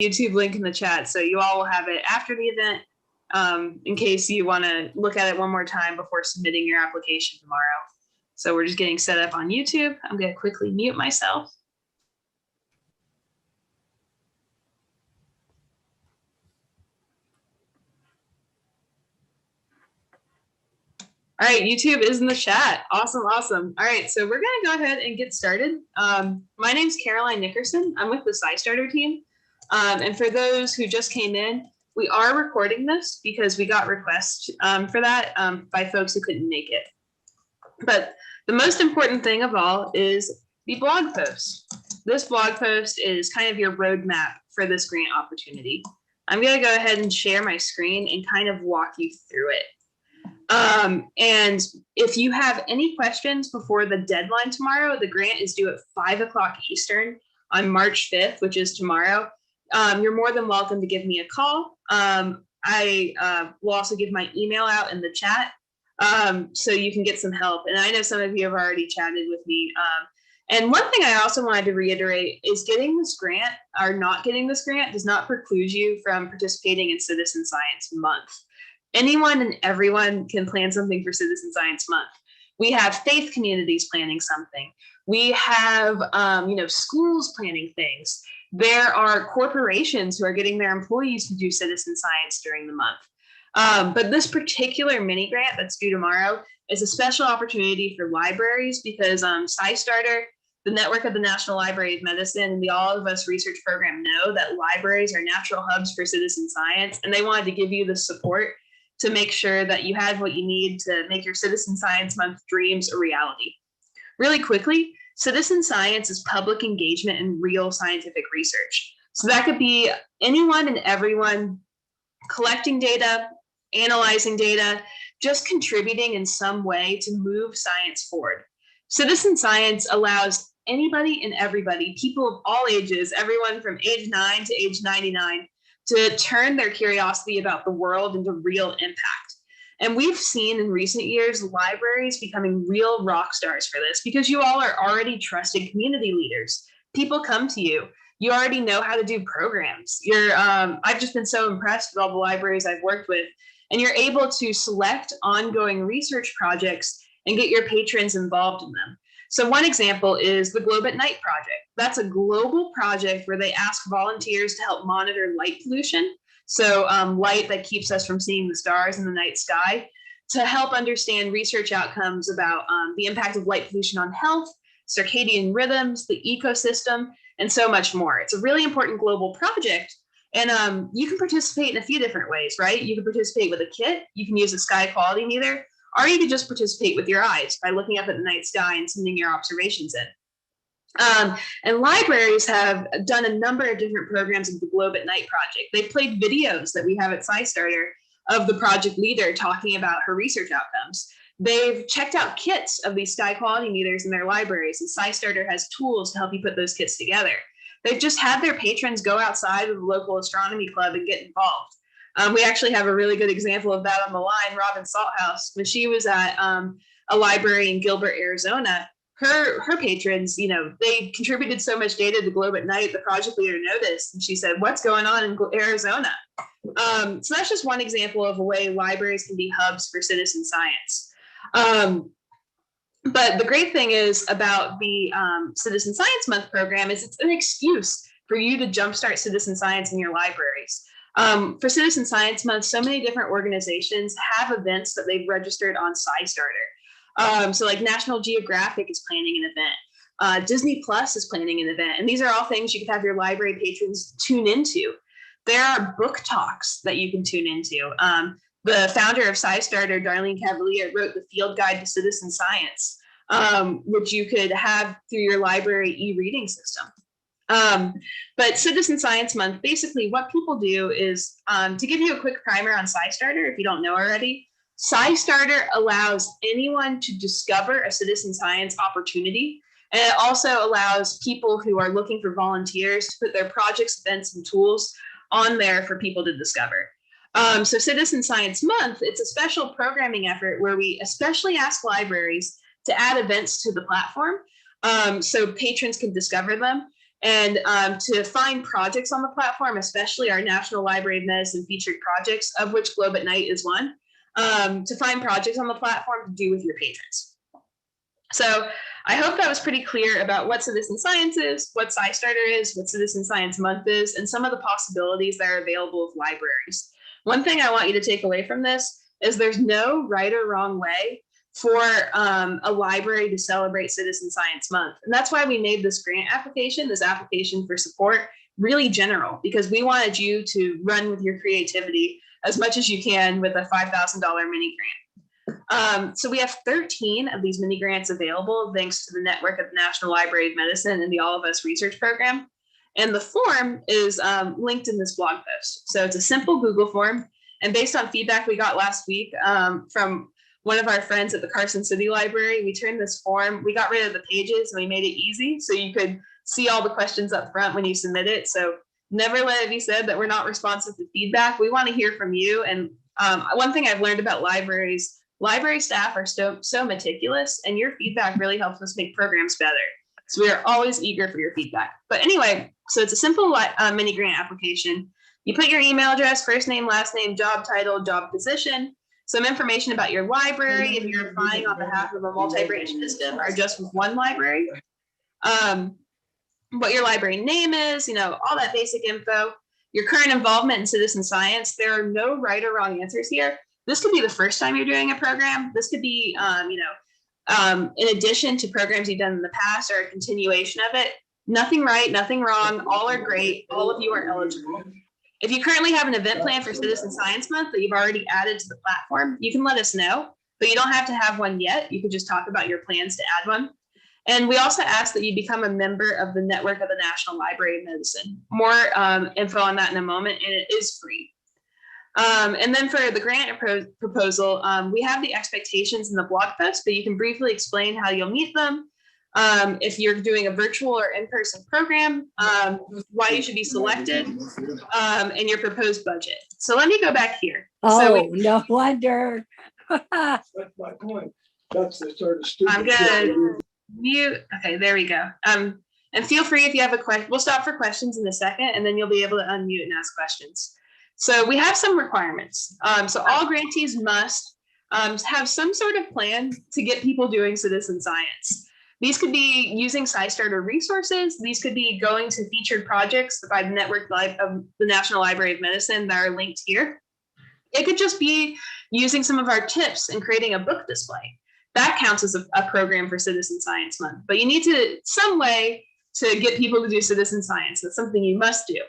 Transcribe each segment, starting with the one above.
YouTube link in the chat, so you all will have it after the event in case you want to look at it one more time before submitting your application tomorrow. So we're just getting set up on YouTube. I'm going to quickly mute myself. All right, YouTube is in the chat. Awesome, awesome. All right, so we're going to go ahead and get started. My name's Caroline Nickerson. I'm with the SciStarter team. And for those who just came in, we are recording this because we got requests for that by folks who couldn't make it. But the most important thing of all is the blog post. This blog post is kind of your roadmap for this grant opportunity. I'm going to go ahead and share my screen and kind of walk you through it. And if you have any questions before the deadline tomorrow, the grant is due at 5 o'clock Eastern on March 5th, which is tomorrow. You're more than welcome to give me a call. I will also give my email out in the chat so you can get some help. And I know some of you have already chatted with me. And one thing I also wanted to reiterate is getting this grant or not getting this grant does not preclude you from participating in Citizen Science Month. Anyone and everyone can plan something for Citizen Science Month. We have faith communities planning something. We have, schools planning things. There are corporations who are getting their employees to do citizen science during the month. But this particular mini grant that's due tomorrow is a special opportunity for libraries because SciStarter, the network of the National Library of Medicine, and the All of Us research program know that libraries are natural hubs for citizen science, and they wanted to give you the support to make sure that you had what you need to make your Citizen Science Month dreams a reality. Really quickly, citizen science is public engagement in real scientific research. So that could be anyone and everyone collecting data, analyzing data, just contributing in some way to move science forward. Citizen science allows anybody and everybody, people of all ages, everyone from age 9 to age 99, to turn their curiosity about the world into real impact. And we've seen in recent years libraries becoming real rock stars for this because you all are already trusted community leaders. People come to you. You already know how to do programs. I've just been so impressed with all the libraries I've worked with. And you're able to select ongoing research projects and get your patrons involved in them. So one example is the Globe at Night project. That's a global project where they ask volunteers to help monitor light pollution. So light that keeps us from seeing the stars in the night sky, to help understand research outcomes about the impact of light pollution on health, circadian rhythms, the ecosystem, and so much more. It's a really important global project. And you can participate in a few different ways, right? You can participate with a kit, you can use a sky quality meter, or you can just participate with your eyes by looking up at the night sky and sending your observations in. And libraries have done a number of different programs of the Globe at Night project. They've played videos that we have at SciStarter of the project leader talking about her research outcomes. They've checked out kits of these sky quality meters in their libraries, and SciStarter has tools to help you put those kits together. They've just had their patrons go outside of the local astronomy club and get involved. We actually have a really good example of that on the line. Robin Salthouse, when she was at a library in Gilbert, Arizona, her patrons, they contributed so much data to Globe at Night, the project leader noticed, and she said, "What's going on in Arizona?" So that's just one example of a way libraries can be hubs for citizen science. But the great thing is about the Citizen Science Month program is it's an excuse for you to jumpstart citizen science in your libraries. For Citizen Science Month, so many different organizations have events that they've registered on SciStarter. So like National Geographic is planning an event. Disney Plus is planning an event. And these are all things you can have your library patrons tune into. There are book talks that you can tune into. The founder of SciStarter, Darlene Cavalier, wrote the Field Guide to Citizen Science, which you could have through your library e-reading system. But Citizen Science Month, basically what people do is, to give you a quick primer on SciStarter, if you don't know already, SciStarter allows anyone to discover a citizen science opportunity. And it also allows people who are looking for volunteers to put their projects, events, and tools on there for people to discover. So Citizen Science Month, it's a special programming effort where we especially ask libraries to add events to the platform so patrons can discover them. and to find projects on the platform, especially our National Library of Medicine featured projects, of which Globe at Night is one, to find projects on the platform to do with your patrons. So I hope that was pretty clear about what citizen science is, what SciStarter is, what Citizen Science Month is, and some of the possibilities that are available with libraries. One thing I want you to take away from this is there's no right or wrong way for a library to celebrate Citizen Science Month. And that's why we made this grant application, this application for support, really general, because we wanted you to run with your creativity as much as you can with a $5,000 mini grant. So we have 13 of these mini grants available thanks to the network of the National Library of Medicine and the All of Us research program. And the form is linked in this blog post. So it's a simple Google form. And based on feedback we got last week from one of our friends at the Carson City Library, we turned this form, we got rid of the pages and we made it easy so you could see all the questions up front when you submit it. So never let it be said that we're not responsive to feedback. We want to hear from you. And one thing I've learned about libraries, library staff are so meticulous, and your feedback really helps us make programs better. So we are always eager for your feedback. But anyway, so it's a simple mini grant application. You put your email address, first name, last name, job title, job position, some information about your library if you're applying on behalf of a multi-branch system or just with one library, what your library name is, all that basic info, your current involvement in citizen science. There are no right or wrong answers here. This could be the first time you're doing a program. This could be, in addition to programs you've done in the past or a continuation of it. Nothing right, nothing wrong. All are great. All of you are eligible. If you currently have an event plan for Citizen Science Month that you've already added to the platform, you can let us know, but you don't have to have one yet. You can just talk about your plans to add one. And we also ask that you become a member of the network of the National Library of Medicine. More info on that in a moment, and it is free. And then for the grant proposal, we have the expectations in the blog post, but you can briefly explain how you'll meet them. If you're doing a virtual or in-person program, why you should be selected, and your proposed budget. So let me go back here. No wonder. That's my point. That's the sort of stupid. I'm gonna mute. Okay, there we go. And feel free if you have a question. We'll stop for questions in a second, and then you'll be able to unmute and ask questions. So we have some requirements. So all grantees must have some sort of plan to get people doing citizen science. These could be using SciStarter resources. These could be going to featured projects by the network of the National Library of Medicine that are linked here. It could just be using some of our tips and creating a book display. That counts as a program for Citizen Science Month. But you need to some way to get people to do citizen science. That's something you must do.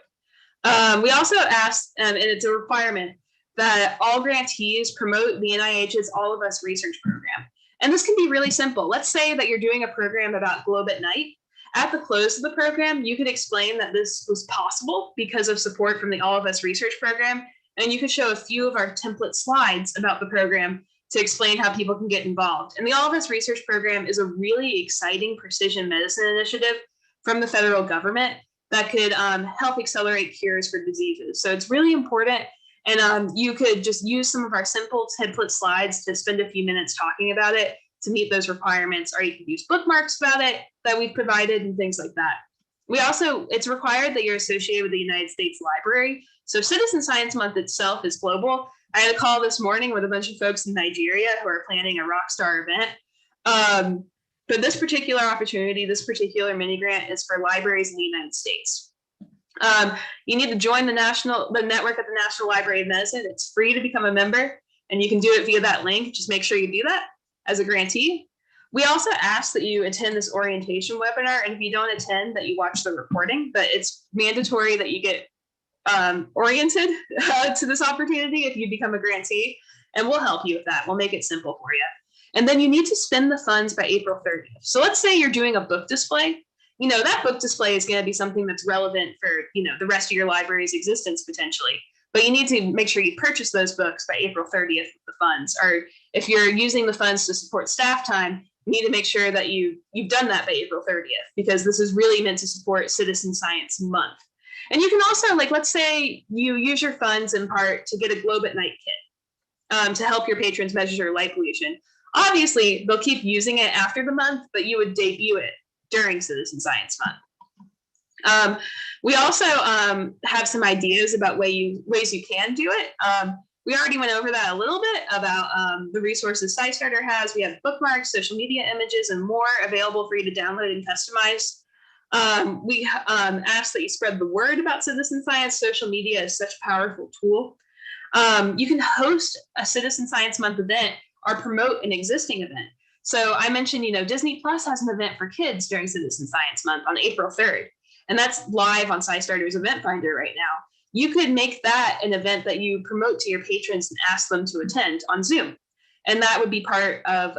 We also asked, and it's a requirement, that all grantees promote the NIH's All of Us research program. And this can be really simple. Let's say that you're doing a program about Globe at Night. At the close of the program, you could explain that this was possible because of support from the All of Us research program. And you could show a few of our template slides about the program to explain how people can get involved. And the All of Us research program is a really exciting precision medicine initiative from the federal government that could help accelerate cures for diseases. So it's really important. And you could just use some of our simple template slides to spend a few minutes talking about it to meet those requirements, or you could use bookmarks about it that we've provided and things like that. It's required that you're associated with the United States Library. So Citizen Science Month itself is global. I had a call this morning with a bunch of folks in Nigeria who are planning a rockstar event. But this particular opportunity, this particular mini grant is for libraries in the United States. You need to join the network of the National Library of Medicine. It's free to become a member, and you can do it via that link. Just make sure you do that as a grantee. We also ask that you attend this orientation webinar, and if you don't attend, that you watch the recording, but it's mandatory that you get oriented to this opportunity if you become a grantee, and we'll help you with that. We'll make it simple for you. And then you need to spend the funds by April 30th. So let's say you're doing a book display. That book display is going to be something that's relevant for, the rest of your library's existence potentially. But you need to make sure you purchase those books by April 30th with the funds. Or if you're using the funds to support staff time, you need to make sure that you've done that by April 30th, because this is really meant to support Citizen Science Month. And you can also, let's say you use your funds in part to get a Globe at Night kit to help your patrons measure light pollution. Obviously, they'll keep using it after the month, but you would debut it during Citizen Science Month. We also have some ideas about ways you can do it. We already went over that a little bit about the resources SciStarter has. We have bookmarks, social media images, and more available for you to download and customize. We ask that you spread the word about citizen science. Social media is such a powerful tool. You can host a Citizen Science Month event or promote an existing event. So I mentioned, Disney Plus has an event for kids during Citizen Science Month on April 3rd, and that's live on SciStarter's Event Finder right now. You could make that an event that you promote to your patrons and ask them to attend on Zoom, and that would be part of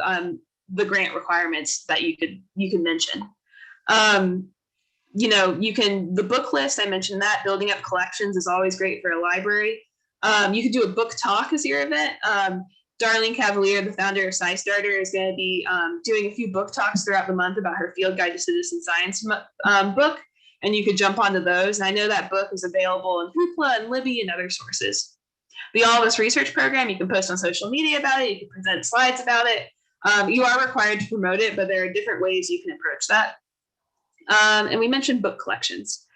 the grant requirements that you can mention. The book list, I mentioned that. Building up collections is always great for a library. You could do a book talk as your event. Darlene Cavalier, the founder of SciStarter, is going to be doing a few book talks throughout the month about her Field Guide to Citizen Science book, and you could jump onto those. And I know that book is available in Hoopla and Libby and other sources. The All of Us Research Program, you can post on social media about it. You can present slides about it. You are required to promote it, but there are different ways you can approach that. And we mentioned book collections.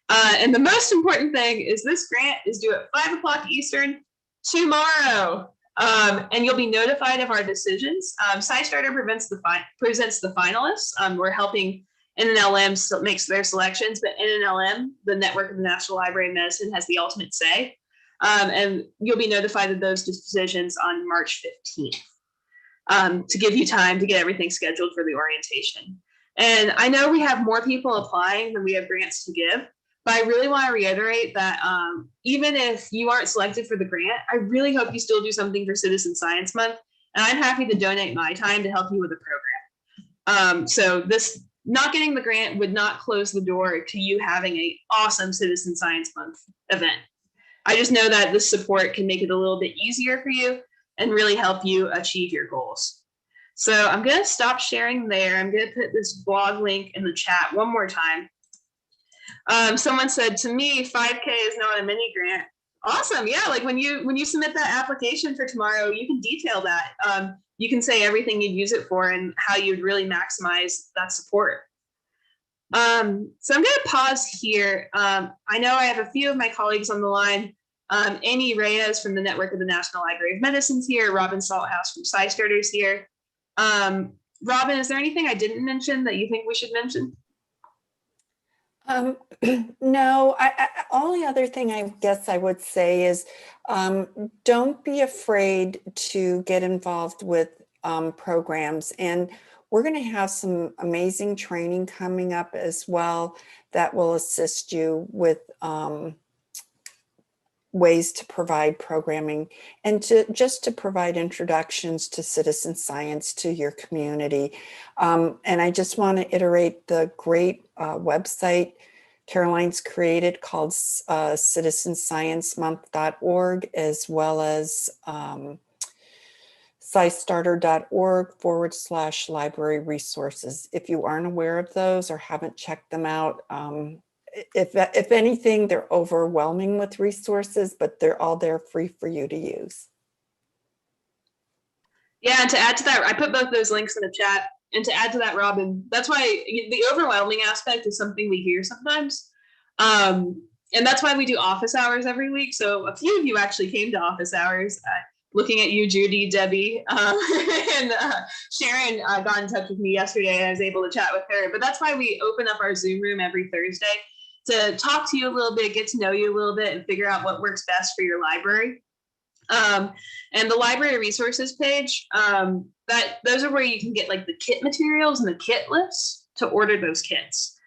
And the most important thing is this grant is due at 5 o'clock Eastern tomorrow. And you'll be notified of our decisions. SciStarter presents the finalists. We're helping NNLM makes their selections, but NNLM, the Network of the National Library of Medicine, has the ultimate say. And you'll be notified of those decisions on March 15th to give you time to get everything scheduled for the orientation. And I know we have more people applying than we have grants to give, but I really want to reiterate that even if you aren't selected for the grant, I really hope you still do something for Citizen Science Month. And I'm happy to donate my time to help you with the program. So this not getting the grant would not close the door to you having an awesome Citizen Science Month event. I just know that this support can make it a little bit easier for you and really help you achieve your goals. So I'm going to stop sharing there. I'm going to put this blog link in the chat one more time. Someone said to me, 5K is not a mini grant. Awesome. Yeah. Like when you submit that application for tomorrow, you can detail that. You can say everything you'd use it for and how you'd really maximize that support. So I'm going to pause here. I know I have a few of my colleagues on the line. Amy Reyes from the Network of the National Library of Medicine's here. Robin Salthouse from SciStarter's here. Robin, is there anything I didn't mention that you think we should mention? No, only other thing I guess I would say is don't be afraid to get involved with programs. And we're going to have some amazing training coming up as well that will assist you with ways to provide programming and just to provide introductions to citizen science to your community. And I just want to iterate the great website Caroline's created called citizensciencemonth.org, as well as scistarter.org/library resources. If you aren't aware of those or haven't checked them out, if anything, they're overwhelming with resources, but they're all there free for you to use. Yeah, and to add to that, I put both those links in the chat. And to add to that, Robin, that's why the overwhelming aspect is something we hear sometimes. And that's why we do office hours every week. So a few of you actually came to office hours. Looking at you, Judy, Debbie, and Sharon got in touch with me yesterday and I was able to chat with her. But that's why we open up our Zoom room every Thursday to talk to you a little bit, get to know you a little bit, and figure out what works best for your library. And the library resources page, those are where you can get like the kit materials and the kit lists to order those kits.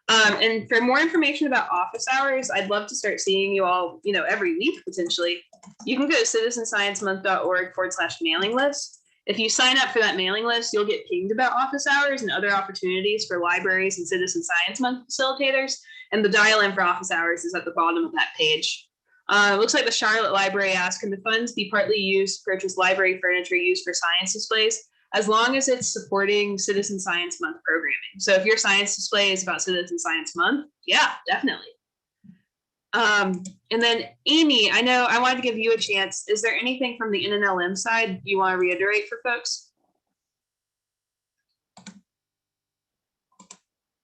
And for more information about office hours, I'd love to start seeing you all, every week potentially. You can go to citizensciencemonth.org/mailing list. If you sign up for that mailing list, you'll get pinged about office hours and other opportunities for libraries and Citizen Science Month facilitators. And the dial-in for office hours is at the bottom of that page. It looks like the Charlotte Library asked, can the funds be partly used to purchase library furniture used for science displays, as long as it's supporting Citizen Science Month programming? So if your science display is about Citizen Science Month, yeah, definitely. And then Amy, I know I wanted to give you a chance. Is there anything from the NNLM side you want to reiterate for folks?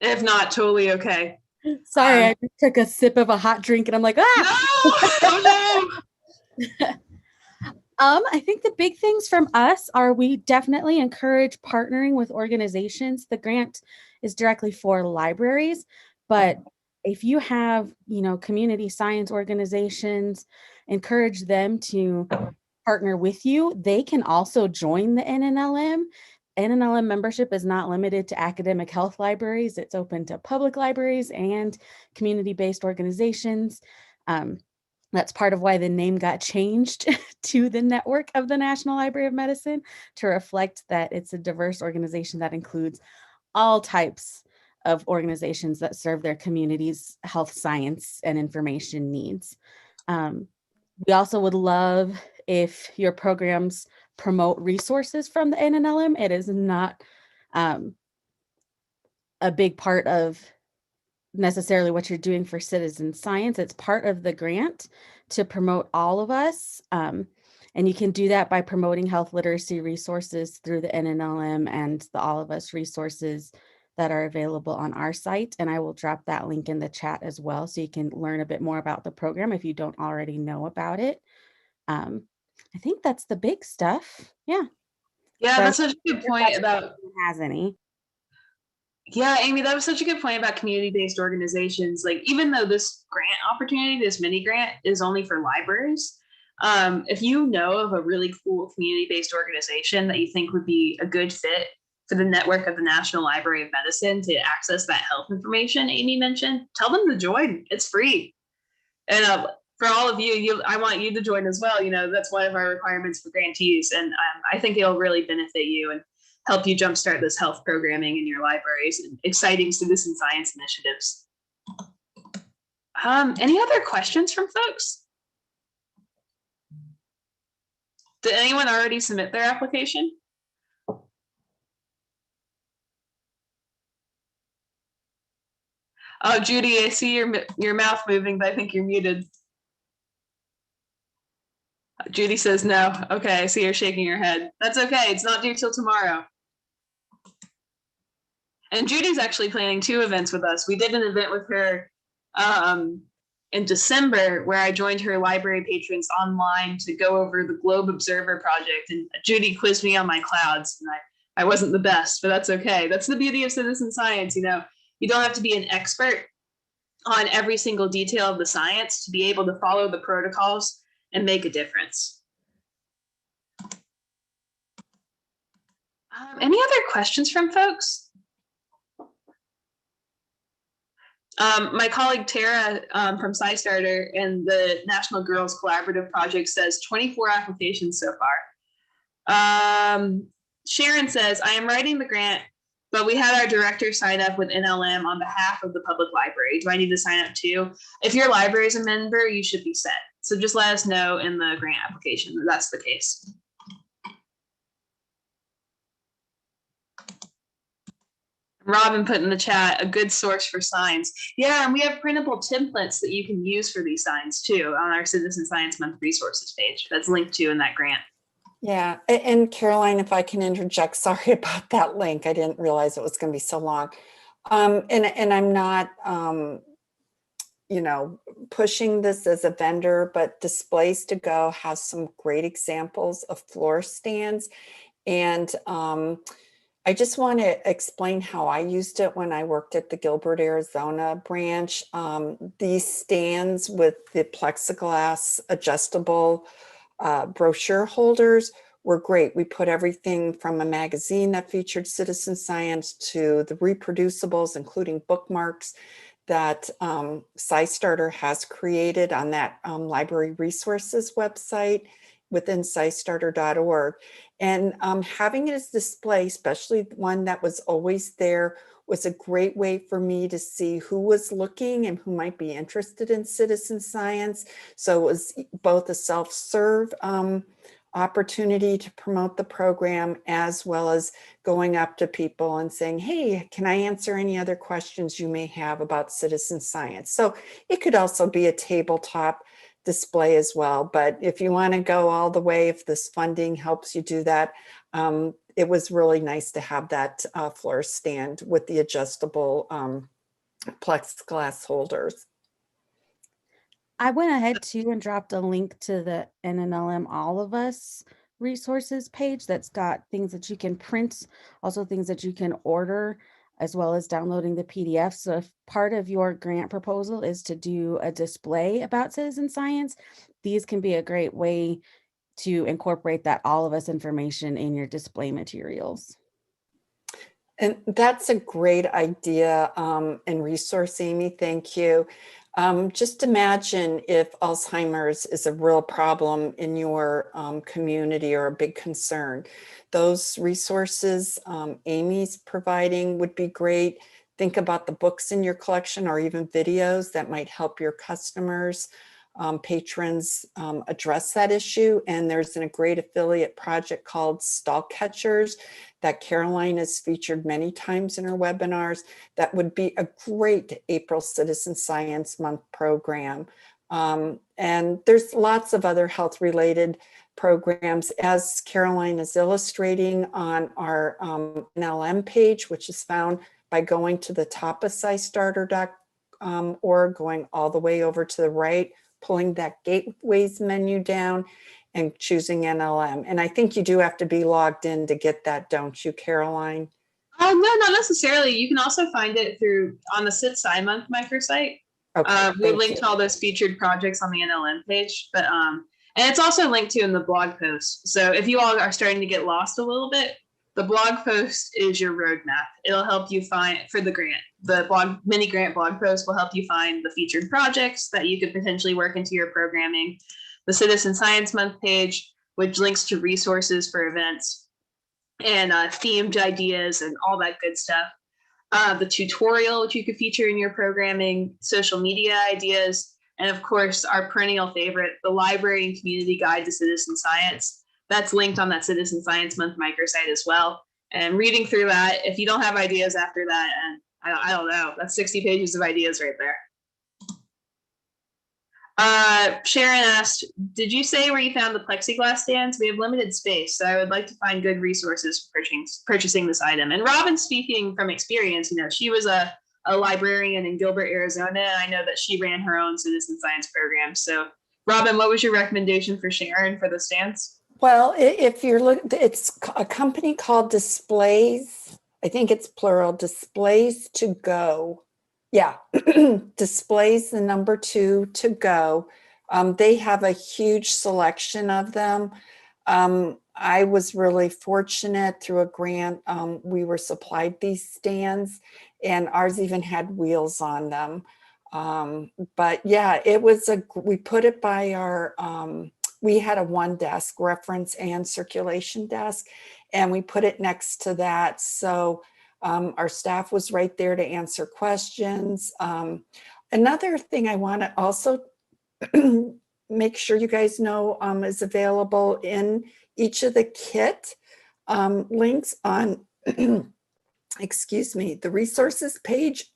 If not, totally okay. Sorry, I just took a sip of a hot drink and I'm like, ah. No, oh I think the big things from us are we definitely encourage partnering with organizations. The grant is directly for libraries, but if you have, community science organizations, encourage them to partner with you. They can also join the NNLM. NNLM membership is not limited to academic health libraries. It's open to public libraries and community-based organizations. That's part of why the name got changed to the network of the National Library of Medicine, to reflect that it's a diverse organization that includes all types of organizations that serve their community's health science and information needs. We also would love if your programs promote resources from the NNLM. It is not a big part of necessarily what you're doing for citizen science. It's part of the grant to promote all of us. And you can do that by promoting health literacy resources through the NNLM and the All of Us resources that are available on our site. And I will drop that link in the chat as well, so you can learn a bit more about the program if you don't already know about it. I think that's the big stuff. Yeah. yeah, So that's such a good point about. Has any? Yeah, Amy, that was such a good point about community-based organizations. Like, even though this grant opportunity, this mini grant, is only for libraries, if you know of a really cool community-based organization that you think would be a good fit for the network of the National Library of Medicine to access that health information Amy mentioned, tell them to join. It's free. And for all of you, I want you to join as well. That's one of our requirements for grantees. And I think it'll really benefit you and help you jumpstart this health programming in your libraries and exciting citizen science initiatives. Any other questions from folks? Did anyone already submit their application? Oh, Judy, I see your mouth moving, but I think you're muted. Judy says no. Okay, I see her shaking her head. That's okay. It's not due till tomorrow. And Judy's actually planning 2 events with us. We did an event with her in December where I joined her library patrons online to go over the Globe Observer project. And Judy quizzed me on my clouds, and I wasn't the best, but that's okay. That's the beauty of citizen science. You don't have to be an expert on every single detail of the science to be able to follow the protocols and make a difference. Any other questions from folks? My colleague Tara from SciStarter and the National Girls Collaborative Project says 24 applications so far. Sharon says, I am writing the grant, but we had our director sign up with NLM on behalf of the public library. Do I need to sign up too? If your library is a member, you should be set. So just let us know in the grant application that that's the case. Robin put in the chat, a good source for signs. Yeah, and we have printable templates that you can use for these signs too on our Citizen Science Month resources page. That's linked to in that grant. Yeah, and Caroline, if I can interject, sorry about that link. I didn't realize it was going to be so long. And I'm not, pushing this as a vendor, but Displays to Go has some great examples of floor stands. And I just want to explain how I used it when I worked at the Gilbert, Arizona branch. These stands with the plexiglass adjustable brochure holders were great. We put everything from a magazine that featured citizen science to the reproducibles, including bookmarks that SciStarter has created on that library resources website within scistarter.org. And having it as display, especially one that was always there, was a great way for me to see who was looking and who might be interested in citizen science. So it was both a self-serve opportunity to promote the program, as well as going up to people and saying, hey, can I answer any other questions you may have about citizen science? So it could also be a tabletop display as well. But if you want to go all the way, if this funding helps you do that, it was really nice to have that floor stand with the adjustable plexiglass holders. I went ahead too and dropped a link to the NNLM All of Us resources page that's got things that you can print, also things that you can order, as well as downloading the PDF. So if part of your grant proposal is to do a display about citizen science, these can be a great way to incorporate that All of Us information in your display materials. And that's a great idea and resource, Amy. Thank you. Just imagine if Alzheimer's is a real problem in your community or a big concern. Those resources Amy's providing would be great. Think about the books in your collection or even videos that might help your customers, patrons address that issue. And there's a great affiliate project called Stall Catchers that Caroline has featured many times in her webinars. That would be a great April Citizen Science Month program. And there's lots of other health related programs, as Caroline is illustrating on our NLM page, which is found by going to the top of scistarter.org, going all the way over to the right, pulling that gateways menu down and choosing NLM. And I think you do have to be logged in to get that, don't you, Caroline? No, not necessarily. You can also find it through on the Cit Sci Month microsite. Okay, We've linked to all those featured projects on the NLM page, but and it's also linked to in the blog post. So if you all are starting to get lost a little bit, the blog post is your roadmap. It'll help you find for the grant. The mini grant blog post will help you find the featured projects that you could potentially work into your programming. The Citizen Science Month page, which links to resources for events and themed ideas and all that good stuff. The tutorial, which you could feature in your programming, social media ideas, and of course, our perennial favorite, the Library and Community Guide to Citizen Science. That's linked on that Citizen Science Month microsite as well. And reading through that, if you don't have ideas after that, and I don't know, that's 60 pages of ideas right there. Sharon asked, did you say where you found the plexiglass stands? We have limited space, so I would like to find good resources for purchasing this item. And Robin, speaking from experience, she was a librarian in Gilbert, Arizona. And I know that she ran her own citizen science program. So Robin, what was your recommendation for Sharon for the stands? Well, if you're looking, it's a company called Displays. I think it's plural, Displays to Go. Yeah, Displays, the number 2 to go. They have a huge selection of them. I was really fortunate through a grant. We were supplied these stands, and ours even had wheels on them. But yeah, we put it by our, we had a one desk reference and circulation desk, and we put it next to that. So our staff was right there to answer questions. Another thing I want to also make sure you guys know is available in each of the kit links on, excuse me, the resources page.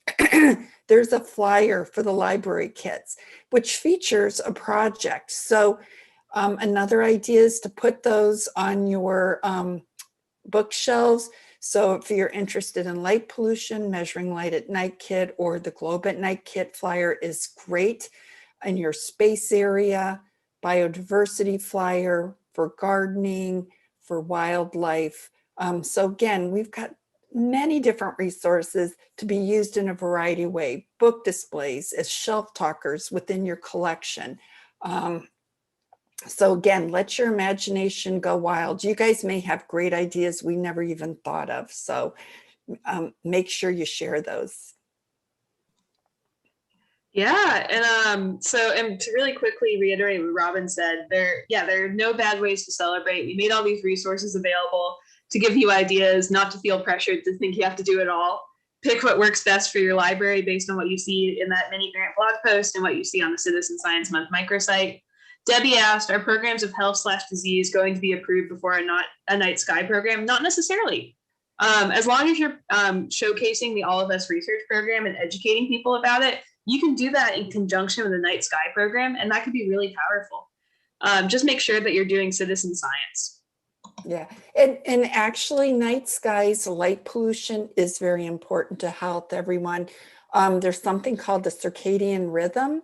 There's a flyer for the library kits, which features a project. So another idea is to put those on your bookshelves. So if you're interested in light pollution, measuring light at night kit, or the globe at night kit flyer is great in your space area, biodiversity flyer for gardening, for wildlife. So again, we've got many different resources to be used in a variety of ways. Book displays as shelf talkers within your collection. So again, let your imagination go wild. You guys may have great ideas we never even thought of. So make sure you share those. Yeah, and to really quickly reiterate what Robin said, there are no bad ways to celebrate. We made all these resources available to give you ideas, not to feel pressured to think you have to do it all. Pick what works best for your library based on what you see in that mini grant blog post and what you see on the Citizen Science Month microsite. Debbie asked, are programs of health/disease going to be approved before a night sky program? Not necessarily. As long as you're showcasing the All of Us research program and educating people about it, you can do that in conjunction with the night sky program, and that could be really powerful. Just make sure that you're doing citizen science. Yeah, and actually night skies, light pollution is very important to health, everyone. There's something called the circadian rhythm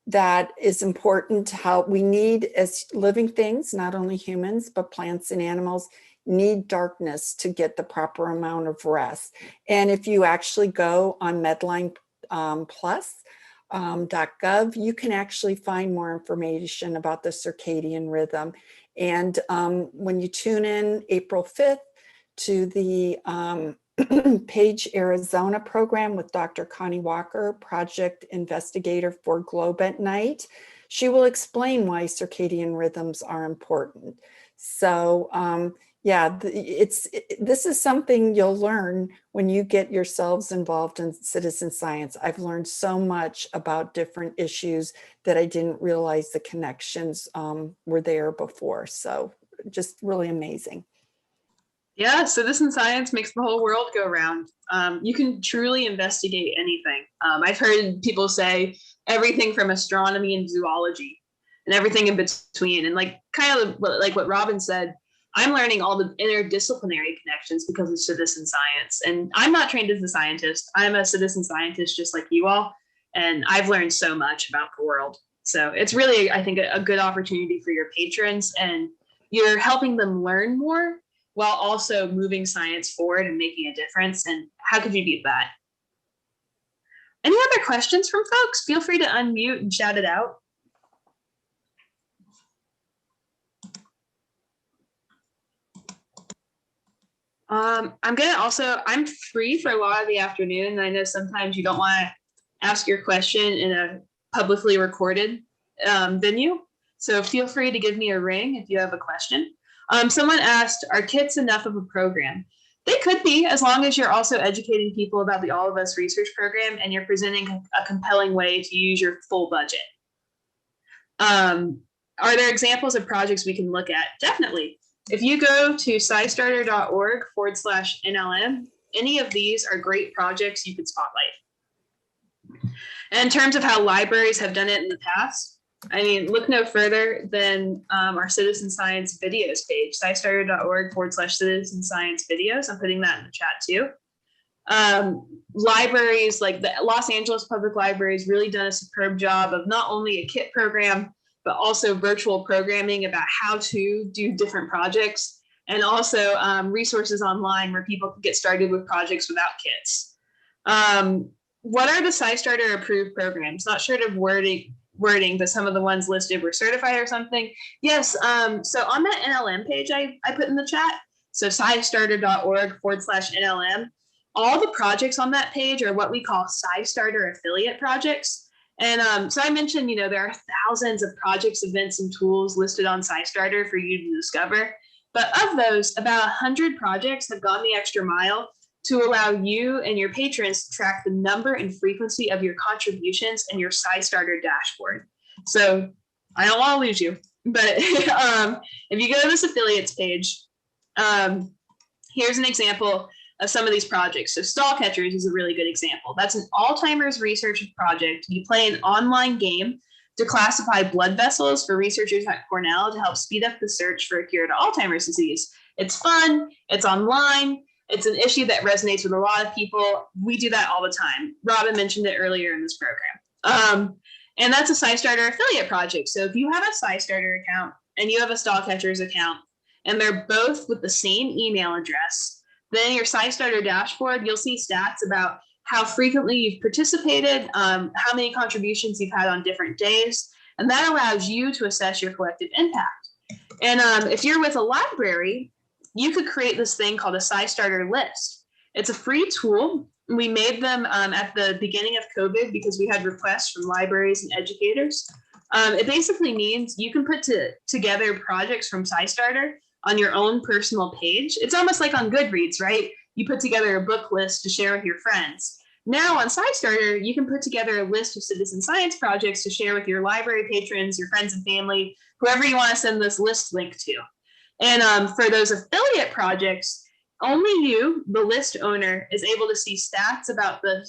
that is important to how we need as living things, not only humans, but plants and animals need darkness to get the proper amount of rest. And if you actually go on Medline Plus, .gov, you can actually find more information about the circadian rhythm. And when you tune in April 5th to the Page Arizona program with Dr. Connie Walker, project investigator for Globe at Night, she will explain why circadian rhythms are important. So yeah, this is something you'll learn when you get yourselves involved in citizen science. I've learned so much about different issues that I didn't realize the connections were there before. So just really amazing. Yeah, citizen science makes the whole world go round. You can truly investigate anything. I've heard people say everything from astronomy and zoology and everything in between. And like kind of like what Robin said, I'm learning all the interdisciplinary connections because of citizen science. And I'm not trained as a scientist. I'm a citizen scientist just like you all. And I've learned so much about the world. So it's really, I think, a good opportunity for your patrons, and you're helping them learn more while also moving science forward and making a difference. And how could you beat that? Any other questions from folks? Feel free to unmute and shout it out. I'm free for a lot of the afternoon. And I know sometimes you don't want to ask your question in a publicly recorded venue. So feel free to give me a ring if you have a question. Someone asked, are kits enough of a program? They could be, as long as you're also educating people about the All of Us research program and you're presenting a compelling way to use your full budget. Are there examples of projects we can look at? Definitely. If you go to scistarter.org/NLM, any of these are great projects you could spotlight. And in terms of how libraries have done it in the past, I mean, look no further than our citizen science videos page, scistarter.org/citizen science videos. I'm putting that in the chat too. Libraries like the Los Angeles Public Library has really done a superb job of not only a kit program, but also virtual programming about how to do different projects, and also resources online where people can get started with projects without kits. What are the SciStarter approved programs? Not sure of wording, but some of the ones listed were certified or something. Yes, so on that NLM page I put in the chat, so scistarter.org/NLM, all the projects on that page are what we call SciStarter affiliate projects. And so I mentioned, there are thousands of projects, events, and tools listed on SciStarter for you to discover. But of those, about 100 projects have gone the extra mile to allow you and your patrons to track the number and frequency of your contributions in your SciStarter dashboard. So I don't want to lose you, but if you go to this affiliates page, here's an example of some of these projects. So Stall Catchers is a really good example. That's an Alzheimer's research project. You play an online game to classify blood vessels for researchers at Cornell to help speed up the search for a cure to Alzheimer's disease. It's fun, it's online, it's an issue that resonates with a lot of people. We do that all the time. Robin mentioned it earlier in this program. And that's a SciStarter affiliate project. So if you have a SciStarter account and you have a Stall Catchers account, and they're both with the same email address, then in your SciStarter dashboard, you'll see stats about how frequently you've participated, how many contributions you've had on different days, and that allows you to assess your collective impact. And if you're with a library, you could create this thing called a SciStarter list. It's a free tool. We made them at the beginning of COVID because we had requests from libraries and educators. It basically means you can put together projects from SciStarter on your own personal page. It's almost like on Goodreads, right? You put together a book list to share with your friends. Now on SciStarter, you can put together a list of citizen science projects to share with your library patrons, your friends and family, whoever you want to send this list link to. And for those affiliate projects, only you, the list owner, is able to see stats about the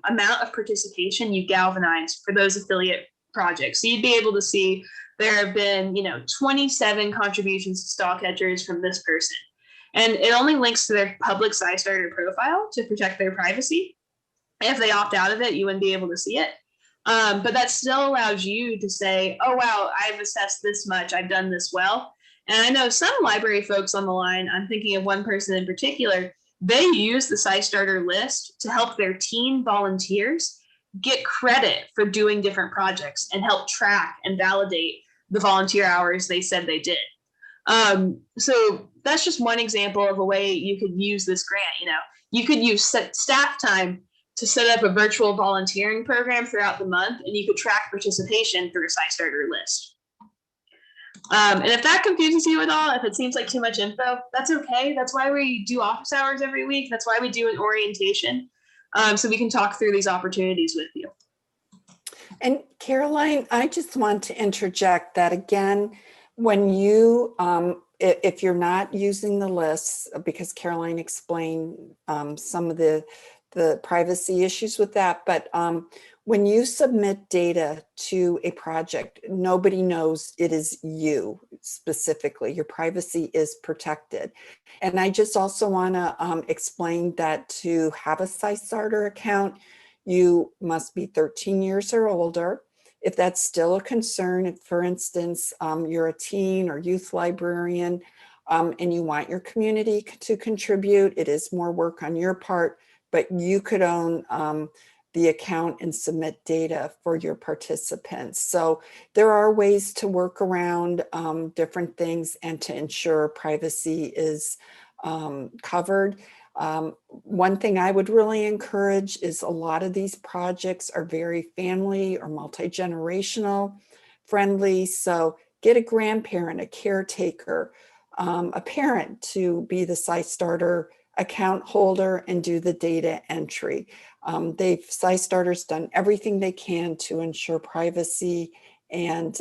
amount of participation you galvanized for those affiliate projects. So you'd be able to see there have been, 27 contributions to Stall Catchers from this person. And it only links to their public SciStarter profile to protect their privacy. If they opt out of it, you wouldn't be able to see it. But that still allows you to say, oh, wow, I've assessed this much. I've done this well. And I know some library folks on the line, I'm thinking of one person in particular, they use the SciStarter list to help their teen volunteers get credit for doing different projects and help track and validate the volunteer hours they said they did. So that's just one example of a way you could use this grant. You could use staff time to set up a virtual volunteering program throughout the month, and you could track participation through a SciStarter list. And if that confuses you at all, if it seems like too much info, that's okay. That's why we do office hours every week. That's why we do an orientation, so we can talk through these opportunities with you. And Caroline, I just want to interject that again, when you, if you're not using the lists, because Caroline explained some of the privacy issues with that, but when you submit data to a project, nobody knows it is you specifically. Your privacy is protected. And I just also want to explain that to have a SciStarter account, you must be 13 years or older. If that's still a concern, if, for instance, you're a teen or youth librarian and you want your community to contribute, it is more work on your part, but you could own the account and submit data for your participants. So there are ways to work around different things and to ensure privacy is covered. One thing I would really encourage is a lot of these projects are very family or multi-generational friendly. So get a grandparent, a caretaker, a parent to be the SciStarter account holder and do the data entry. SciStarter's done everything they can to ensure privacy and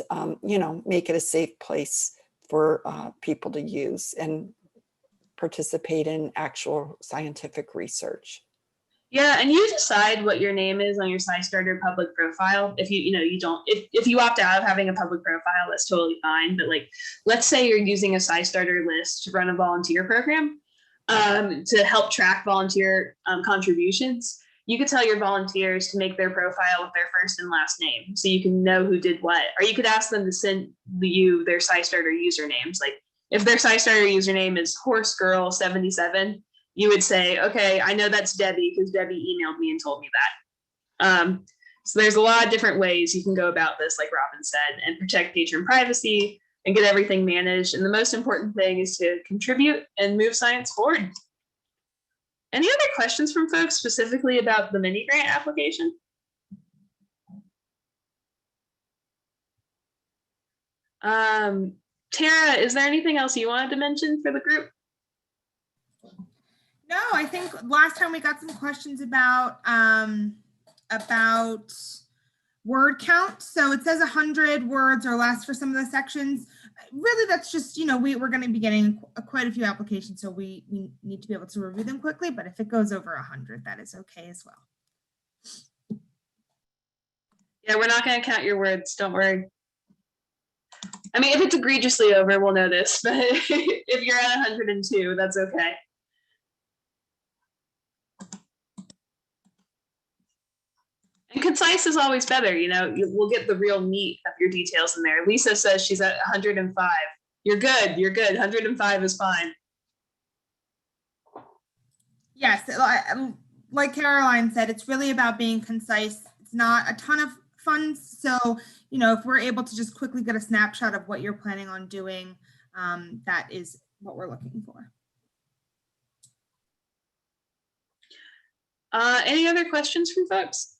make it a safe place for people to use and participate in actual scientific research. Yeah, and you decide what your name is on your SciStarter public profile. If if you opt out of having a public profile, that's totally fine. But let's say you're using a SciStarter list to run a volunteer program to help track volunteer contributions. You could tell your volunteers to make their profile with their first and last name, so you can know who did what. Or you could ask them to send you their SciStarter usernames. Like if their SciStarter username is HorseGirl77, you would say, okay, I know that's Debbie because Debbie emailed me and told me that. So there's a lot of different ways you can go about this, like Robin said, and protect patron privacy and get everything managed. And the most important thing is to contribute and move science forward. Any other questions from folks specifically about the mini grant application? Tara, is there anything else you wanted to mention for the group? No, I think last time we got some questions about word count. So it says 100 words or less for some of the sections. Really, that's just, we're going to be getting quite a few applications, so we need to be able to review them quickly. But if it goes over 100, that is okay as well. Yeah, we're not going to count your words. Don't worry. I mean, if it's egregiously over, we'll notice. But if you're at 102, that's okay. And concise is always better. We'll get the real meat of your details in there. Lisa says she's at 105. You're good. You're good. 105 is fine. Yes, like Caroline said, it's really about being concise. It's not a ton of funds. So, if we're able to just quickly get a snapshot of what you're planning on doing, that is what we're looking for. Any other questions from folks?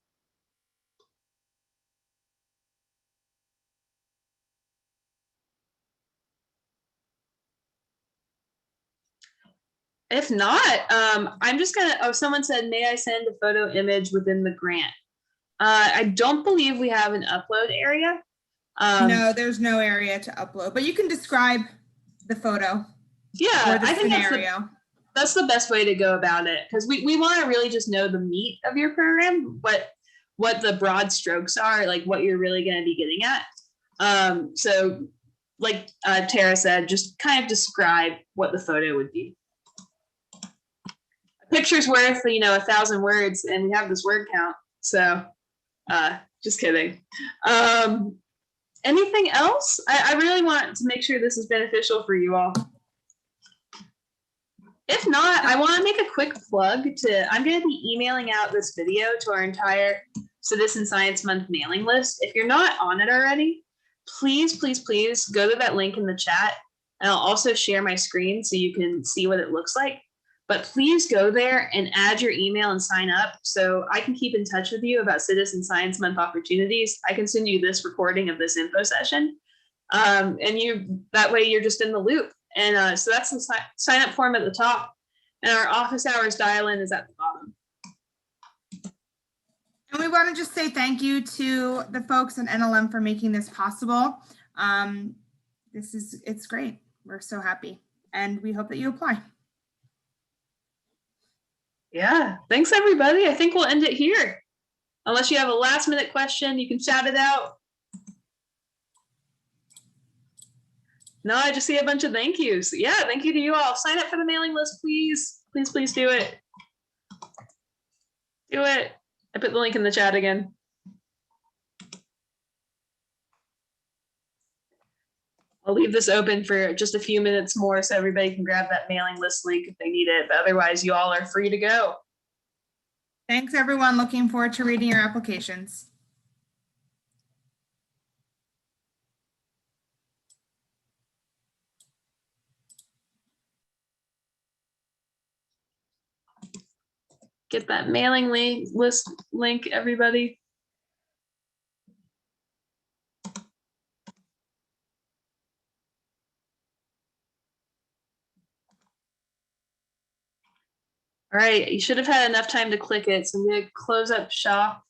If not, I'm just gonna, someone said, may I send a photo image within the grant? I don't believe we have an upload area. No, there's no area to upload, but you can describe the photo. Yeah, or the I think scenario. that's the best way to go about it, because we want to really just know the meat of your program, what the broad strokes are, like what you're really going to be getting at. So like Tara said, just kind of describe what the photo would be. I picture's worth, 1,000 words, and we have this word count. So, just kidding. Anything else? I really want to make sure this is beneficial for you all. If not, I want to make a quick plug I'm going to be emailing out this video to our entire Citizen Science Month mailing list. If you're not on it already, please, please, please go to that link in the chat. And I'll also share my screen so you can see what it looks like. But please go there and add your email and sign up so I can keep in touch with you about Citizen Science Month opportunities. I can send you this recording of this info session. And that way you're just in the loop. And so that's the sign up form at the top. And our office hours dial-in is at the bottom. And we want to just say thank you to the folks at NLM for making this possible. It's great. We're so happy. And we hope that you apply. Yeah, thanks everybody. I think we'll end it here. Unless you have a last minute question, you can shout it out. No, I just see a bunch of thank yous. Yeah, thank you to you all. Sign up for the mailing list, please. Please, please do it. Do it. I put the link in the chat again. I'll leave this open for just a few minutes more so everybody can grab that mailing list link if they need it. But otherwise, you all are free to go. Thanks, everyone. Looking forward to reading your applications. Get that mailing list link, everybody. All right, you should have had enough time to click it. So I'm going to close up shop